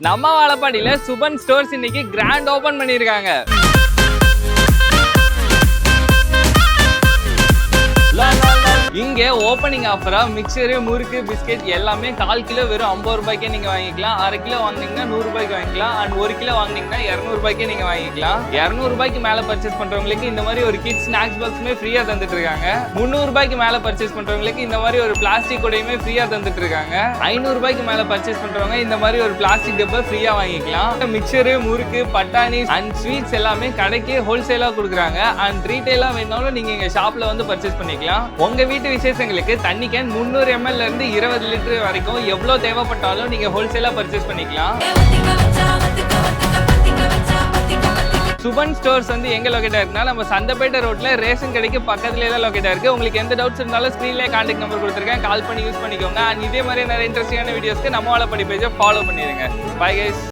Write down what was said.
நம்ம வாழப்பாடியில சுபன் ஸ்டோர்ஸ் இன்னைக்கு grand open பண்ணிருக்காங்க. இங்க ஓபனிங் ஆஃபரா மிக்சரு, முறுக்கு, பிஸ்கெட் எல்லாமே 1/4 கிலோ வெறும் 50 ரூபாய்க்கே நீங்க வாங்கிக்கலாம். 1/2 கிலோ வாங்குனீங்கன்னா 100 ரூபாய்க்கு வாங்கிக்கலாம். அண்ட் 1 கிலோ வாங்குனீங்கன்னா 200 ரூபாய்க்கே நீங்க வாங்கிக்கலாம். 200 ரூபாய்க்கு மேல பர்ச்சேஸ் பண்றவங்களுக்கு இந்த மாதிரி ஒரு கிட்ஸ் ஸ்நாக்ஸ் பாக்ஸுமே ஃப்ரீயா தந்துட்டு இருக்காங்க. 300 ரூபாய்க்கு மேல பர்ச்சேஸ் பண்றவங்களுக்கு இந்த மாதிரி ஒரு பிளாஸ்டிக் கூடையுமே ஃப்ரீயா தந்துட்டு இருக்காங்க. 500 ரூபாய்க்கு மேல பர்ச்சேஸ் பண்றவங்க இந்த மாதிரி ஒரு பிளாஸ்டிக் டப்பா ஃப்ரீயா வாங்கிக்கலாம். மிக்சரு, முறுக்கு, பட்டாணி அண்ட் ஸ்வீட்ஸ் எல்லாமே கடைக்கு ஹோல்சேலா கொடுக்குறாங்க. அண்ட் ரீட்டைலா வேணாலும் நீங்க எங்க ஷாப்ல வந்து பர்ச்சேஸ் பண்ணிக்கலாம். உங்க வீட்டு விசேஷங்களுக்கு தண்ணி கேன் 300 ml ல இருந்து 20 லிட்டர் வரைக்கும் எவ்வளவு தேவைப்பட்டாலும் நீங்க ஹோல்சேலா பர்ச்சேஸ் பண்ணிக்கலாம். சுபன் ஸ்டோர்ஸ் வந்து எங்க லொகேட்டா இருக்குன்னா நம்ம சந்தப்பேட்டை ரோட்ல ரேஷன் கடைக்கு பக்கத்துலயே தான் லொகேட்டா இருக்கு. உங்களுக்கு எந்த டவுட்ஸ் இருந்தாலும் ஸ்கிரீன்லயே கான்டாக்ட் நம்பர் கொடுத்துருக்கேன், கால் பண்ணி யூஸ் பண்ணிக்கோங்க. அண்ட் இதே மாதிரி நிறைய இன்ட்ரெஸ்டிங்கான வீடியோஸ்க்கு நம்ம வாழப்பாடி பேஜை ஃபாலோ பண்ணிடுங்க. Bye guys.